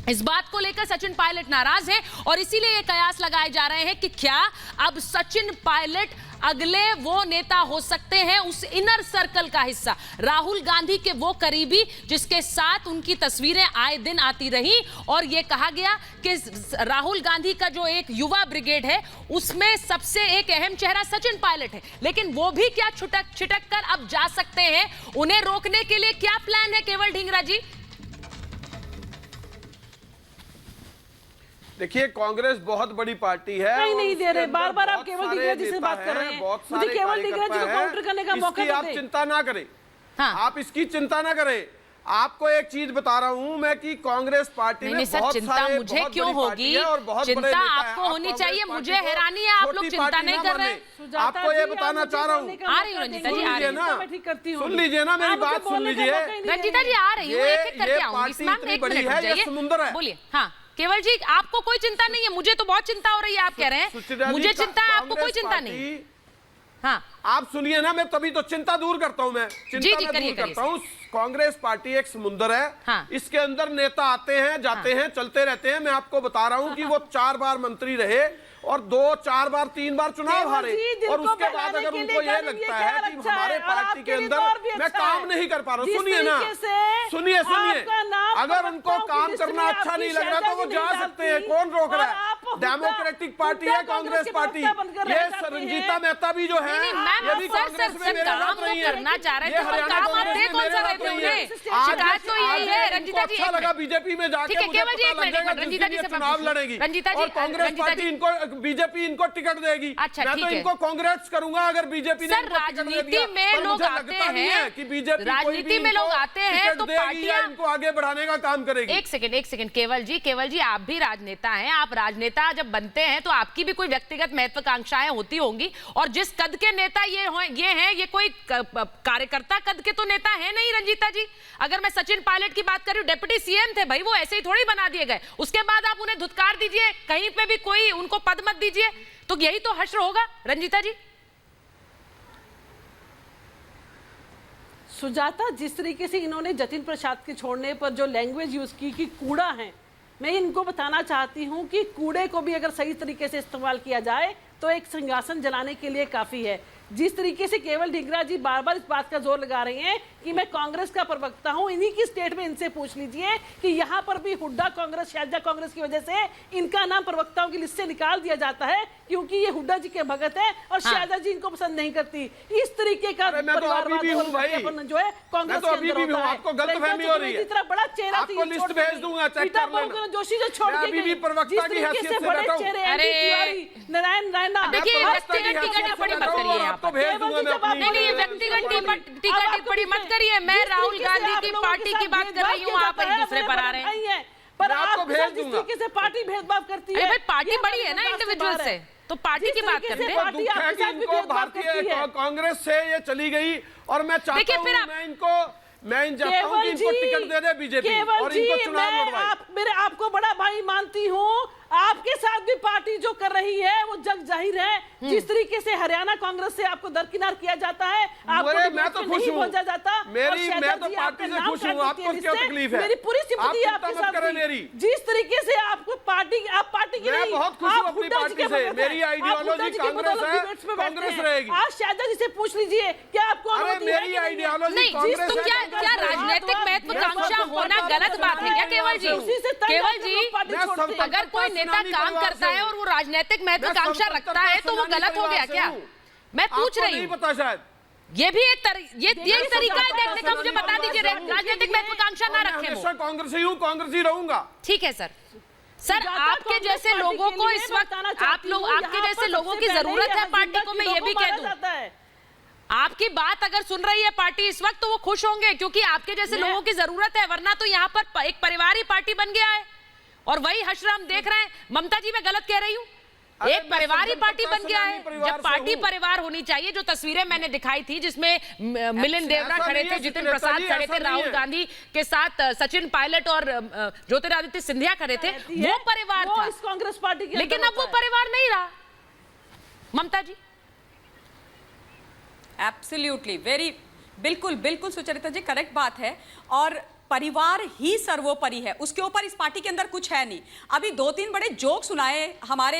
इस बात को लेकर सचिन पायलट नाराज है और इसीलिए ये कयास लगाए जा रहे हैं कि क्या अब सचिन पायलट अगले वो नेता हो सकते हैं, उस इनर सर्कल का हिस्सा, राहुल गांधी के वो करीबी जिसके साथ उनकी तस्वीरें आए दिन आती रही। और ये कहा गया कि राहुल गांधी का जो एक युवा ब्रिगेड है उसमें सबसे एक अहम चेहरा सचिन पायलट है, लेकिन वो भी क्या छिटक कर अब जा सकते हैं। उन्हें रोकने के लिए क्या प्लान है केवल ढींगरा जी? देखिए, कांग्रेस बहुत बड़ी पार्टी है। नहीं दे रहे, बार बार आप केवल ढींगरा जी से बात कर रहे हैं। मुझे केवल ढींगरा जी को काउंटर करने का मौका दे। आप चिंता ना करें, आप इसकी चिंता ना करें। आपको एक चीज बता रहा हूं मैं कि कांग्रेस पार्टी में बहुत चिंता मुझे क्यों होगी? चिंता आपको होनी चाहिए, मुझे हैरानी है आप लोग चिंता नहीं कर रहे। आपको ये बताना चाह रहा हूँ, आ रही हूँ रंजीता जी, आ रही हूँ, सुन लीजिए ना मेरी बात, सुन लीजिए रंजीता जी, आ रही हूँ, एक एक करके आऊंगी। एक मिनट रुक जाइए, समुद्र है। बोलिए। हाँ केवल जी, आपको कोई चिंता नहीं है, मुझे तो बहुत चिंता हो रही है। आप कह रहे हैं मुझे चिंता है, आपको कोई चिंता नहीं। हाँ आप सुनिए ना, मैं तभी तो चिंता दूर करता हूं, मैं चिंता में दूर करता हूं। कांग्रेस पार्टी एक समुद्र है। हाँ। इसके अंदर नेता आते हैं, जाते हैं, चलते रहते हैं। मैं आपको बता रहा हूं कि वो 4 बार मंत्री रहे और 2, 4 बार, 3 बार चुनाव हारे, और उसके बाद अगर उनको ये लगता है कि हमारे पार्टी के अंदर मैं काम नहीं कर पा रहा हूँ, सुनिए ना, सुनिए, अगर उनको काम करना अच्छा नहीं लग रहा तो वो जा सकते हैं, कौन रोक रहा है? डेमोक्रेटिक पार्टी है कांग्रेस पार्टी। ये रंजीता मेहता भी जो है, ये भी कांग्रेस में मेरे साथ रही है। करना चाह रहे थे, काम आप दे कौन सा रहे थे उन्हें? शिकायत तो यही है रंजीता जी। अच्छा लगा बीजेपी में जाके, मुझे पता लग जाएगा रंजीता जी से चुनाव लड़ेगी और कांग्रेस पार्टी इनको, बीजेपी इनको टिकट देगी। अच्छा, मैं तो इनको कांग्रेस करूंगा अगर बीजेपी ने राजनीति में लोग आते हैं कि बीजेपी राजनीति में लोग आते हैं तो पार्टियां इनको आगे बढ़ाने का काम करेगी। एक सेकंड केवल जी, आप भी राजनेता हैं। आप राजनेता जब बनते हैं तो आपकी भी कोई व्यक्तिगत महत्वाकांक्षाएं होती होंगी, और जिस कद के नेता ये हैं, ये कोई कार्यकर्ता कद के तो नेता है नहीं रंजीता जी। अगर मैं सचिन पायलट की बात कर रही हूँ, डिप्टी सीएम थे भाई, वो ऐसे ही थोड़ी बना दिए गए। उसके बाद आप उन्हें धुतकार दीजिए, कहीं पे भी कोई उनको पद मत दीजिए, तो यही तो हश्र होगा रंजीता जी। सुजाता, जिस तरीके से इन्होंने जतिन प्रसाद के छोड़ने पर जो लैंग्वेज यूज की कि कूड़ा है, मैं इनको बताना चाहती हूं कि कूड़े को भी अगर सही तरीके से इस्तेमाल किया जाए तो एक सिंहासन जलाने के लिए काफी है। जिस तरीके से केवल ढींगरा जी बार बार इस बात का जोर लगा रहे हैं कि मैं कांग्रेस का प्रवक्ता हूं, इन्हीं की स्टेट में इनसे पूछ लीजिए कि यहाँ पर भी हुड्डा कांग्रेस, शारजा कांग्रेस की वजह से इनका नाम प्रवक्ताओं की लिस्ट से निकाल दिया जाता है, क्योंकि ये हुड्डा जी के भगत है और शारजा जी इनको पसंद नहीं करती। इस तरीके का जो है कांग्रेस आपको गलतफहमी हो रही है। इतना बड़ा चेहरा आपको लिस्ट भेज दूंगा, चेक कर लेना। जोशी जो छोड़ के गए, प्रवक्ता की हैसियत से बैठा हूं। नारायण राणा, देखिए व्यक्तिगत टिप्पणी मत करिए, आपको भेज दूंगा मैं अपनी। नहीं, व्यक्तिगत टिप्पणी मत करिए। मैं राहुल गांधी की पार्टी की बात कर रही हूँ, आप एक दूसरे पर आ रहे हैं। पर आपको भेज दूंगा। जिस तरीके से पार्टी भेदभाव करती है, भाई पार्टी बड़ी है ना इंडिविजुअल से, तो पार्टी की बात करते हैं। दुख है कि इनको भारतीय कांग्रेस से ये चली गई, और मैं चाहता हूँ मैं चाहता हूं कि इनको टिकट दे दे बीजेपी और इनको चुनाव लड़वाए। आपको बड़ा भाई मानती हूँ, आपके साथ भी पार्टी जो कर रही है वो जग जाहिर है। जिस तरीके से हरियाणा कांग्रेस से आपको दरकिनार किया जाता है, आपको मैं तो खुश हूँ, पहुंचा जाता। मैं तो पार्टी से खुश हूँ। आपको क्या तकलीफ है? मेरी पूरी सिंपैथी आपके साथ मेरी। जिस तरीके से आपको पार्टी, आप पार्टी की नहीं, बहुत खुश हूँ अपनी पार्टी से। मेरी आइडियोलॉजी कांग्रेस है, कांग्रेस रहेगी। आज शारदा जी से पूछ लीजिए क्या आपको मेरी आइडियोलॉजी कांग्रेस है। क्या राजनीतिक महत्वाकांक्षा होना गलत बात है क्या केवल जी? अगर कोई नेता काम करता है और वो राजनीतिक महत्वाकांक्षा रखता है तो वो गलत हो गया क्या? मैं पूछ रही हूँ। पता शायद ये भी एक तरीका है देखने का। मुझे बता दीजिए, राजनीतिक महत्वाकांक्षा ना रखें। मैं कांग्रेसी हूँ, कांग्रेसी रहूंगा। ठीक है सर, आपके जैसे लोगों को इस वक्त आपके जैसे लोगों की जरूरत है पार्टी को। मैं ये भी कह दूं, आपकी बात अगर सुन रही है पार्टी इस वक्त तो वो खुश होंगे, क्योंकि आपके जैसे लोगों की जरूरत है, वरना तो यहाँ पर एक परिवार ही पार्टी बन गया है और वही हश्र हम देख रहे हैं। ममता जी, मैं गलत कह रही हूँ? एक परिवार ही पार्टी बन गया है। जब पार्टी परिवार होनी चाहिए, जो तस्वीरें मैंने दिखाई थी जिसमें मिलिंद देवरा खड़े थे, जितिन प्रसाद खड़े थे, राहुल गांधी के साथ सचिन पायलट और ज्योतिरादित्य सिंधिया खड़े थे, वो परिवार था इस कांग्रेस पार्टी के। लेकिन अब वो परिवार नहीं रहा। ममता जी। एब्सोल्युटली, बिल्कुल बिल्कुल सुचरिता जी, करेक्ट बात है। और परिवार ही सर्वोपरि है, उसके ऊपर इस पार्टी के अंदर कुछ है नहीं। अभी 2-3 बड़े जोक सुनाए हमारे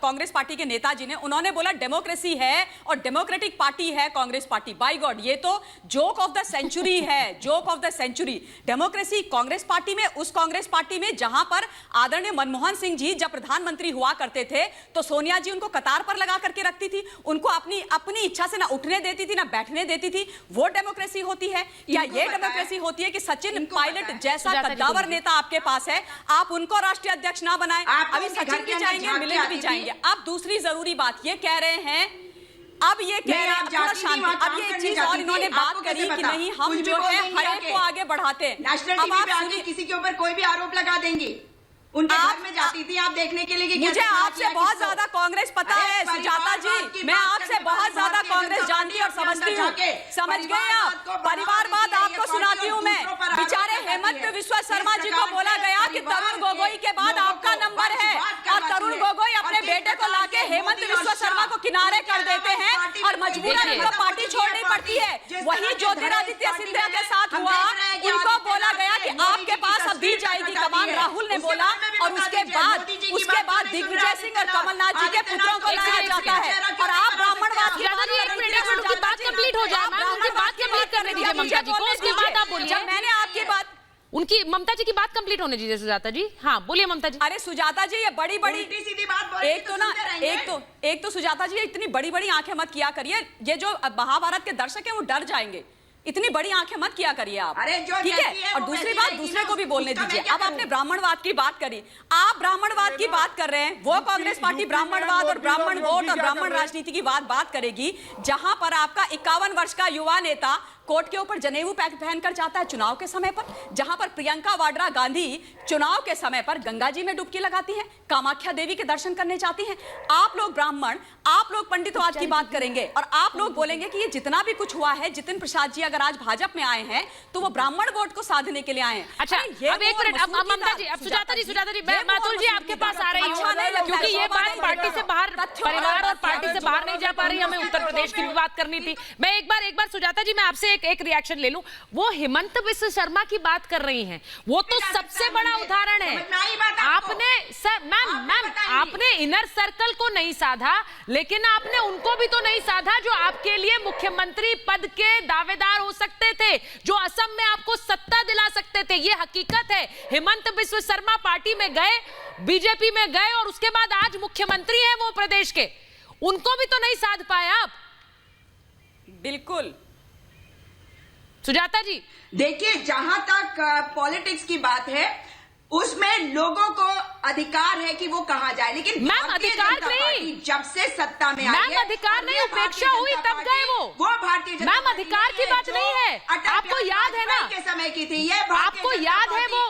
कांग्रेस पार्टी के नेताजी ने। उन्होंने बोला डेमोक्रेसी है और डेमोक्रेटिक पार्टी है कांग्रेस पार्टी। बाय गॉड, ये तो जोक ऑफ द सेंचुरी है, joke of the century. Democracy Congress party में, उस कांग्रेस पार्टी में जहां पर आदरणीय मनमोहन सिंह जी जब प्रधानमंत्री हुआ करते थे तो सोनिया जी उनको कतार पर लगा करके रखती थी, उनको अपनी इच्छा से ना उठने देती थी ना बैठने देती थी। वो डेमोक्रेसी होती है? क्या ये डेमोक्रेसी होती है कि सचिन पायलट जैसा कद्दावर नेता आपके पास है, आप उनको राष्ट्रीय अध्यक्ष ना बनाएं? अभी सचिन भी जाएंगे, मिलिंद भी जाएंगे। अब दूसरी जरूरी बात ये कह रहे हैं, अब ये कह रहे हैं थोड़ा शांति। अब ये चीज और इन्होंने बात करी कि नहीं, हम जो है हर एक को आगे बढ़ाते हैं। नेशनल टीवी पे आके किसी के ऊपर कोई भी आरोप लगा देंगे। उनके घर में जाती थी आप देखने के लिए कि मुझे आपसे बहुत ज्यादा कांग्रेस पता है सुजाता जी, मैं आपसे बहुत ज्यादा कांग्रेस जानती और समझती हूँ। समझ गए आप? परिवारवाद आपको सुनाती हूँ मैं। बेचारे हेमंत विश्व शर्मा जी को बोला गया कि तरुण गोगोई के बाद आपका नंबर है, और तरुण गोगोई अपने बेटे को लाके हेमंत विश्व शर्मा को किनारे कर देते हैं और मजबूरन उनको पार्टी छोड़नी पड़ती है। वही ज्योतिरादित्य सिंधिया के साथ हुआ, उनको बोला गया कि आपके पास अब दी जाएगी कमान, राहुल ने बोला, और उसके बाद दिग्विजय सिंह और कमलनाथ जी के पुत्रों को लाया जाता है। और आप ब्राह्मणवाद की बात कंप्लीट हो जाए, उनकी बात कंप्लीट करने दीजिए ममता जी को, उसके बाद आप बोलिए। मैंने आपकी बात, उनकी ममता जी की बात कंप्लीट होने दीजिए सुजाता जी। हाँ बोलिए ममता जी। अरे सुजाता जी, ये बड़ी सीधी बात, एक तो सुजाता जी इतनी बड़ी आंखें मत किया करिए। ये जो महाभारत के दर्शक हैं वो डर जाएंगे, इतनी बड़ी आंखें मत किया करिए आप, ठीक है? और दूसरी बात, दूसरे को भी बोलने दीजिए। अब आपने ब्राह्मणवाद की बात करी, आप ब्राह्मणवाद की बात कर रहे हैं, वो कांग्रेस पार्टी ब्राह्मणवाद और ब्राह्मण वोट और ब्राह्मण राजनीति की बात करेगी, जहां पर आपका 51 वर्ष का युवा नेता कोर्ट के ऊपर जनेऊ पहनकर जाता है चुनाव के समय पर, जहां पर प्रियंका वाड्रा गांधी चुनाव के समय पर गंगा जी में डुबकी लगाती हैं, कामाख्या देवी के दर्शन करने जाती हैं। आप लोग ब्राह्मण, आप लोग पंडितवाद की बात करेंगे और आप लोग बोलेंगे कि ये जितना भी कुछ हुआ है, जितिन प्रसाद जी अगर आज भाजपा में आए हैं तो वो ब्राह्मण वोट को साधने के लिए आए हैं। अच्छा, अब एक मिनट, अब ममता जी, अब सुजाता जी, मैं मातुल जी आपके पास आ रही हूँ, क्योंकि ये बात पार्टी से बाहर, परिवार और पार्टी से बाहर नहीं जा पा रही, हमें उत्तर प्रदेश की भी बात करनी थी। मैं एक बार सुजाता जी, मैं आपसे एक रिएक्शन ले लूं। वो हेमंत विश्व शर्मा की बात कर रही हैं, वो तो सबसे बड़ा उदाहरण है। आपने मैम आपने इनर सर्कल को नहीं साधा, लेकिन आपने उनको भी तो नहीं साधा जो आपके लिए मुख्यमंत्री पद के दावेदार हो सकते थे, जो असम में आपको सत्ता दिला सकते थे। ये हकीकत है। हेमंत विश्व शर्मा पार्टी में गए, बीजेपी में गए और उसके बाद आज मुख्यमंत्री हैं वो प्रदेश के, उनको भी तो नहीं साध पाए आप। बिल्कुल सुजाता जी, देखिए, जहां तक पॉलिटिक्स की बात है उसमें लोगों को अधिकार है कि वो कहां जाए, लेकिन मैम अधिकार नहीं, जब से सत्ता में आई मैम अधिकार नहीं, उपेक्षा हुई तब गए वो भारतीय जनता मैम अधिकार की बात नहीं है, आपको याद है ना के समय की थी ये, आपको याद है वो,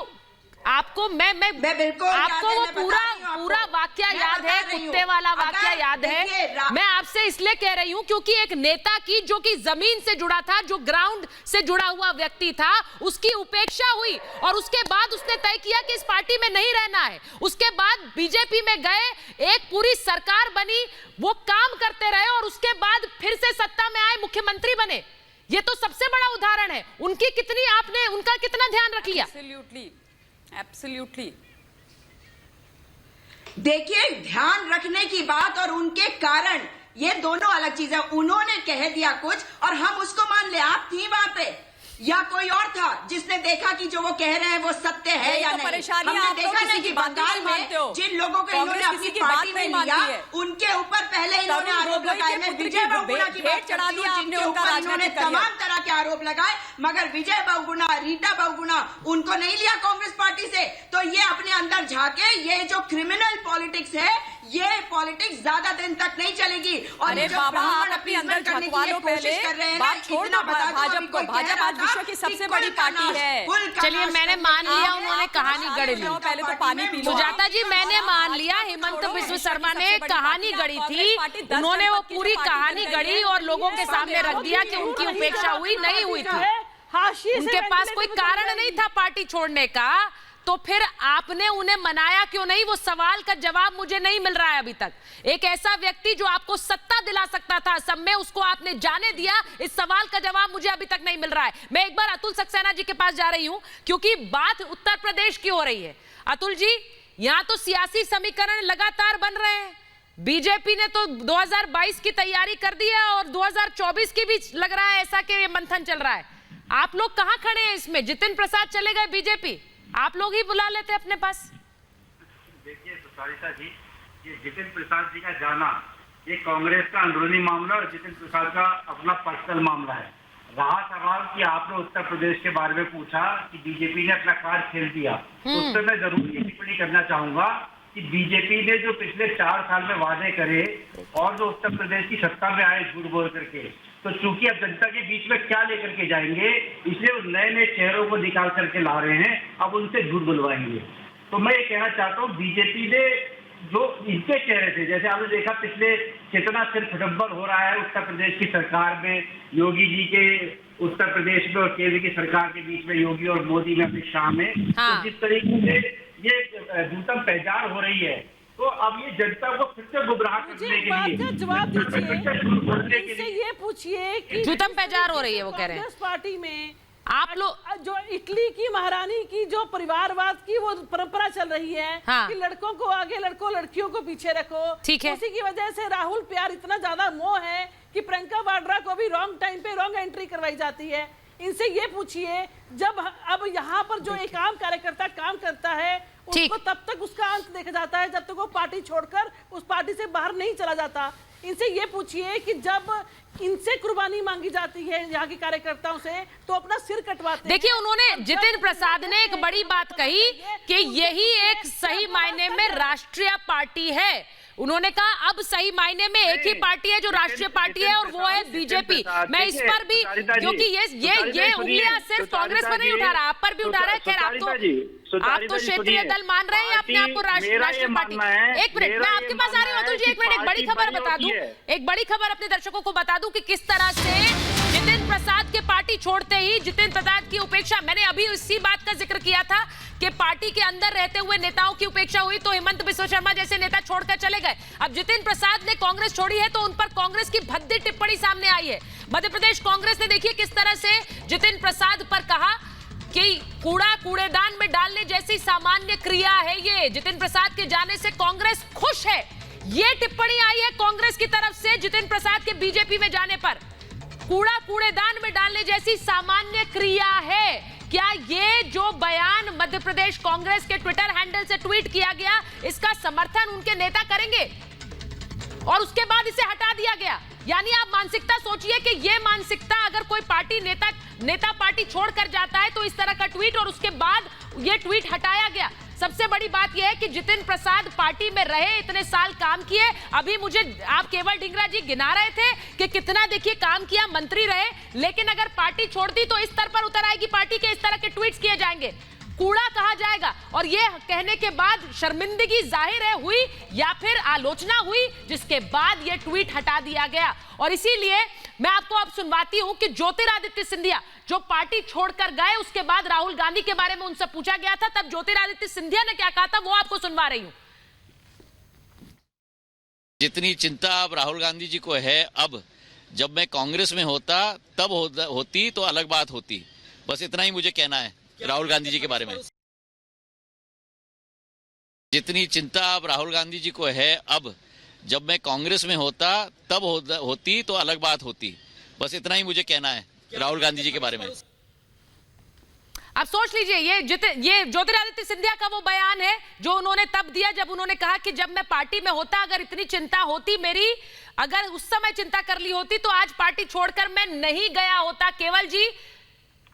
आपको मैं बिल्कुल आपको वो पूरा वाक्य याद है, कुत्ते वाला वाक्य याद है। मैं आपसे इसलिए कह रही हूं क्योंकि एक नेता की, जो कि जमीन से जुड़ा था, जो ग्राउंड से जुड़ा हुआ व्यक्ति था, उसकी उपेक्षा हुई और उसके बाद उसने तय किया कि इस पार्टी में नहीं रहना है। उसके बाद बीजेपी में गए, एक पूरी सरकार बनी, वो काम करते रहे और उसके बाद फिर से सत्ता में आए, मुख्यमंत्री बने। ये तो सबसे बड़ा उदाहरण है। उनकी कितनी, आपने उनका कितना ध्यान रख लिया? एब्सोल्युटली। देखिए, ध्यान रखने की बात और उनके कारण, ये दोनों अलग चीज है। उन्होंने कह दिया कुछ और हम उसको मान ले। आप थी वहां पे या कोई और था जिसने देखा कि जो वो कह रहे हैं वो सत्य है या नहीं? हमने देखा नहीं कि बंगाल में जिन लोगों को इन्होंने अपनी पार्टी में लिया, उनके ऊपर पहले इन्होंने आरोप लगाए। मैं विजय बहुगुणा की बात करती हूं, जिनके ऊपर इन्होंने तमाम तरह के आरोप लगाए, मगर विजय बहुगुणा, रीटा बहुगुणा, उनको नहीं लिया कांग्रेस पार्टी से। तो ये अपने अंदर झाके, ये जो क्रिमिनल पॉलिटिक्स है ये पॉलिटिक्स ज्यादा दिन तक नहीं चलेगी। और अरे जो बाबा, ब्राह्मण आप अपने अंदर करने की झकवा लो कोशिश पहले, कर रहे हैं बात ना, छोड़ इतना दो बता दो, भाजपा अभी को। कोई कह भाजपा रहा आज था विश्व की कि सबसे कुल बड़ी का पार्टी नाश, है। कुल का चलिए, नाश मैंने करने मान के लिया, लिए उन्होंने कहानी आप गढ़ ली। पहले तो पानी पी लो। सुजाता जी, मैंने मान लिया हिमंत बिस्व शर्मा ने कहानी गढ़ी थी, उन्होंने वो पूरी कहानी गढ़ी और लोगों के सामने रख दिया कि उनकी उपेक्षा हुई नहीं हुई थी, उनके पास कोई कारण नहीं था पार्टी छोड़ने का। तो फिर आपने उन्हें मनाया क्यों नहीं? वो सवाल का जवाब मुझे नहीं मिल रहा है अभी तक। एक ऐसा व्यक्ति जो आपको सत्ता दिला सकता था असम में, उसको आपने जाने दिया, इस सवाल का जवाब मुझे अभी तक नहीं मिल रहा है। मैं एक बार अतुल सक्सेना जी के पास जा रही हूं, क्योंकि बात उत्तर प्रदेश की हो रही है। अतुल जी, यहां तो सियासी समीकरण लगातार बन रहे हैं। बीजेपी ने तो 2022 की तैयारी कर दी है और 2024 की भी लग रहा है ऐसा कि ये मंथन चल रहा है। आप लोग कहां खड़े हैं इसमें? जितिन प्रसाद चले गए बीजेपी, आप लोग ही बुला लेते अपने पास। देखिए सुचारिता जी, ये जितिन प्रसाद जी का जाना ये कांग्रेस का अंदरूनी मामला और जितिन प्रसाद का अपना पर्सनल मामला है। रहा सवाल कि आपने उत्तर प्रदेश के बारे में पूछा कि बीजेपी ने अपना कार्ड खेल दिया, तो उस पर मैं जरूर ये टिप्पणी करना चाहूंगा कि बीजेपी ने जो पिछले 4 साल में वादे करे और जो उत्तर प्रदेश की सत्ता में आए झूठ बोल करके, तो चूंकि अब जनता के बीच में क्या लेकर के जाएंगे, इसलिए वो नए नए चेहरों को निकाल करके ला रहे हैं, अब उनसे झूठ बुलवाएंगे। तो मैं ये कहना चाहता हूँ, बीजेपी ने जो इनके चेहरे थे, जैसे आपने देखा पिछले कितना सिर्फ डब्बल हो रहा है उत्तर प्रदेश की सरकार में, योगी जी के उत्तर प्रदेश में और केंद्र की सरकार के बीच में, योगी और मोदी में, अमित शाह में, तो जिस तरीके से ये दूतम पहचान हो रही है, तो अब ये जनता को फिर से गुमराह करने के लिए जवाब दीजिए, इनसे ये पूछिए कि जूतम पहचान हो रही है, वो कह रहे हैं कांग्रेस पार्टी में आप लोग जो इटली की महारानी की जो परिवारवाद की वो परंपरा चल रही है, हाँ। कि लड़कों को आगे लड़कों लड़कियों को पीछे रखो, ठीक है। उसी की वजह से राहुल प्यार इतना ज्यादा मोह है कि प्रियंका वाड्रा को भी रॉन्ग टाइम पे रॉन्ग एंट्री करवाई जाती है। इनसे ये पूछिए, जब अब यहाँ पर जो एक आम कार्यकर्ता काम करता है उसको तब तक उसका अंत देखा जाता है जब तक वो पार्टी छोड़कर उस पार्टी से बाहर नहीं चला जाता। इनसे ये पूछिए कि जब इनसे कुर्बानी मांगी जाती है यहाँ के कार्यकर्ताओं से, तो अपना सिर कटवाते हैं। देखिए, उन्होंने जितिन प्रसाद ने एक बड़ी बात कही कि यही एक सही मायने में राष्ट्रीय पार्टी है। उन्होंने कहा अब सही मायने में एक ही पार्टी है जो राष्ट्रीय पार्टी है और वो है बीजेपी। मैं इस पर भी, क्योंकि ये उंगलियां सिर्फ कांग्रेस पर नहीं उठा रहा, आप पर भी उठा रहा है। खैर, आप तो क्षेत्रीय दल मान रहे हैं अपने आप को राष्ट्रीय पार्टी। एक मिनट, मैं आपके पास आ रही हूँ अतुल जी, एक मिनट, एक बड़ी खबर बता दूं, एक बड़ी खबर अपने दर्शकों को बता दूं कि किस तरह से जितिन प्रसाद के पार्टी छोड़ते ही जितिन प्रसाद की उपेक्षा, मैंने अभी इसी बात का जिक्र किया था कि पार्टी के अंदर रहते हुए नेताओं की उपेक्षा हुई तो हिमंत बिस्व शर्मा जैसे नेता छोड़कर चले गए। अब जितिन प्रसाद ने कांग्रेस छोड़ी है तो उन पर कांग्रेस की भद्दी टिप्पणी सामने आई है। मध्य प्रदेश कांग्रेस ने देखिए किस तरह से जितिन प्रसाद पर कहा कि कूड़ा कूड़ेदान में डालने जैसी सामान्य क्रिया है ये। जितिन प्रसाद के जाने से कांग्रेस खुश है, ये टिप्पणी आई है कांग्रेस की तरफ से जितिन प्रसाद के बीजेपी में जाने पर। कूड़ा कूड़ेदान में डालने जैसी सामान्य क्रिया है। क्या ये जो बयान मध्य प्रदेश कांग्रेस के ट्विटर हैंडल से ट्वीट किया गया, इसका समर्थन उनके नेता करेंगे? और उसके बाद इसे हटा दिया गया। यानी आप मानसिकता सोचिए कि ये मानसिकता अगर कोई पार्टी नेता पार्टी छोड़कर जाता है तो इस तरह का ट्वीट, और उसके बाद ये ट्वीट हटाया गया। सबसे बड़ी बात यह है कि जितिन प्रसाद पार्टी में रहे, इतने साल काम किए। अभी मुझे आप केवल ढींगरा जी गिना रहे थे कि कितना देखिए काम किया, मंत्री रहे, लेकिन अगर पार्टी छोड़ दी तो इस स्तर पर उतर आएगी पार्टी के, इस तरह के ट्वीट्स किए जाएंगे, कूड़ा कहा जाएगा। और ये कहने के बाद शर्मिंदगी जाहिर है हुई या फिर आलोचना हुई, जिसके बाद ये ट्वीट हटा दिया गया। और इसीलिए मैं आपको अब सुनवाती हूं कि ज्योतिरादित्य सिंधिया जो पार्टी छोड़कर गए, उसके बाद राहुल गांधी के बारे में उनसे पूछा गया था, तब ज्योतिरादित्य सिंधिया ने क्या कहा था, वो आपको सुनवा रही हूं। जितनी चिंता अब राहुल गांधी जी को है, अब जब मैं कांग्रेस में होता तब होती तो अलग बात होती। बस इतना ही मुझे कहना है राहुल गांधी जी के बारे में। जितनी चिंता अब राहुल गांधी जी को है, अब जब मैं कांग्रेस में होता तब होती तो अलग बात होती। बस इतना ही मुझे कहना है राहुल गांधी जी के बारे में। आप सोच लीजिए, ये ज्योतिरादित्य सिंधिया का वो बयान है जो उन्होंने तब दिया जब उन्होंने कहा कि जब मैं पार्टी में होता, अगर इतनी चिंता होती मेरी, अगर उस समय चिंता कर ली होती तो आज पार्टी छोड़कर मैं नहीं गया होता। केवल जी,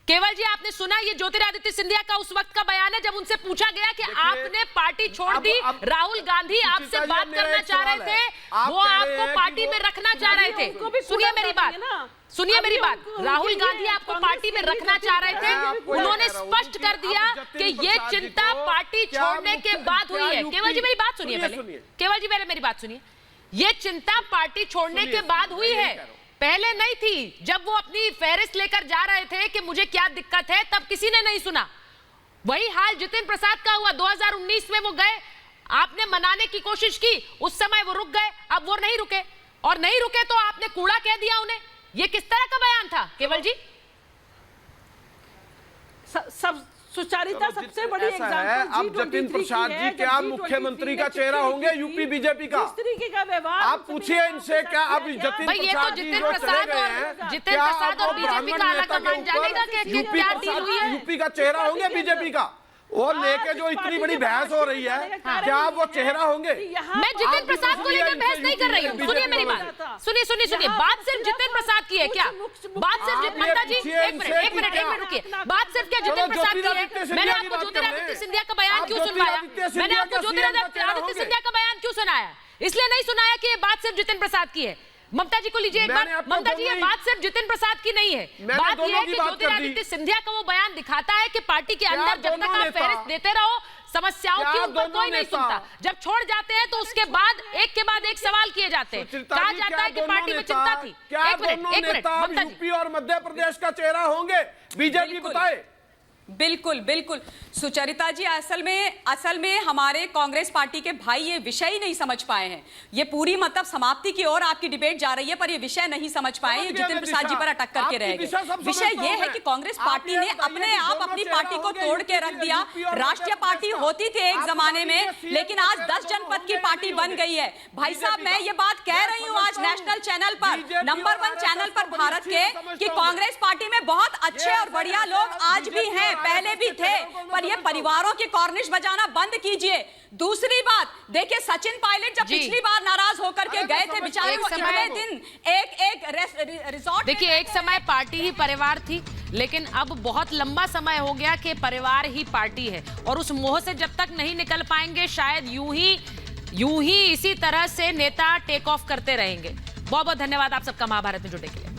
केवल जी आपने सुना, ये ज्योतिरादित्य सिंधिया का उस वक्त का बयान है जब उनसे पूछा गया कि आपने पार्टी छोड़ दी, राहुल गांधी आपसे बात करना चाह रहे थे, वो आपको पार्टी में रखना चाह रहे थे। सुनिए मेरी बात, सुनिए मेरी बात, राहुल गांधी आपको पार्टी में रखना चाह रहे थे, उन्होंने स्पष्ट कर दिया कि ये चिंता पार्टी छोड़ने के बाद हुई है। केवल जी मेरी बात सुनिए पहले, केवल जी मेरी बात सुनिए, ये चिंता पार्टी छोड़ने के बाद हुई है, पहले नहीं थी। जब वो अपनी फहरिस्त लेकर जा रहे थे कि मुझे क्या दिक्कत है, तब किसी ने नहीं सुना। वही हाल जितिन प्रसाद का हुआ, 2019 में वो गए, आपने मनाने की कोशिश की, उस समय वो रुक गए, अब वो नहीं रुके, और नहीं रुके तो आपने कूड़ा कह दिया उन्हें। ये किस तरह का बयान था केवल जी? सब सुचारिता सबसे बड़ी एग्जाम्पल। अब जतिन प्रसाद जी क्या मुख्यमंत्री का चेहरा होंगे यूपी बीजेपी का? इस तरीके का व्यवहार आप पूछिए इनसे, क्या अब जतिन प्रसाद जी जो चले गए हैं, क्या अब बीजेपी का आलाकमान जानेगा कि क्या डील हुई है? यूपी का चेहरा होंगे बीजेपी का? और लेके जो इतनी बड़ी बहस हो रही है, क्या वो चेहरा होंगे? मैं जितिन प्रसाद को लेकर बहस नहीं कर रही हूँ, सुनिए मेरी बात, सुनिए, बात सिर्फ जितिन प्रसाद की है क्या? बात सिर्फ ममता जी, एक मिनट रुकिए, बात सिर्फ क्या जितिन प्रसाद की है? मैंने आपको ज्योतिरादित्य सिंधिया का बयान क्यों सुनवाया? मैंने आपको ज्योतिरादित्य सिंधिया का बयान क्यों सुनाया? इसलिए नहीं सुनाया कि ये बात सिर्फ जितिन प्रसाद की है। ममता जी को लीजिए एक बार। ममता जी, ये बात सिर्फ जितिन प्रसाद की नहीं है, बात यह है कि ज्योतिरादित्य सिंधिया का वो बयान दिखाता है कि पार्टी के अंदर जब तक आप फहरिस्त देते रहो, समस्याओं की उन पर कोई नहीं सुनता, जब छोड़ जाते हैं तो उसके बाद एक सवाल किए जाते हैं, कहा जाता है कि पार्टी में चिंता थी। एक मिनट ममता जी, यूपी और मध्य प्रदेश का चेहरा होंगे बीजेपी, बताए? बिल्कुल बिल्कुल सुचरिता जी, असल में हमारे कांग्रेस पार्टी के भाई ये विषय ही नहीं समझ पाए हैं। ये पूरी मतलब समाप्ति की ओर आपकी डिबेट जा रही है, पर ये विषय नहीं समझ पाए, ये जितिन प्रसाद जी पर अटक करके रह गए। विषय ये है कि कांग्रेस पार्टी ने अपने आप अपनी पार्टी को तोड़ के रख दिया। राष्ट्रीय पार्टी होती थी एक जमाने में, लेकिन आज 10 जनपद की पार्टी बन गई है। भाई साहब, मैं ये बात कह रही हूँ आज नेशनल चैनल पर, नंबर 1 चैनल पर भारत के, कि कांग्रेस पार्टी में बहुत अच्छे और बढ़िया लोग आज भी हैं, पहले भी थे, पर ये परिवारों की कॉर्निश बजाना बंद कीजिए। दूसरी बात देखिए, सचिन पायलट जब पिछली बार नाराज होकर के गए थे बेचारे, वो इतने दिन एक रिजॉर्ट, देखिए एक समय पार्टी ही परिवार थी, लेकिन अब बहुत लंबा समय हो गया कि परिवार ही पार्टी है, और उस मोह से जब तक नहीं निकल पाएंगे, शायद यूं ही इसी तरह से नेता टेक ऑफ करते रहेंगे। बहुत बहुत धन्यवाद आप सबका महाभारत में जुड़ने के लिए।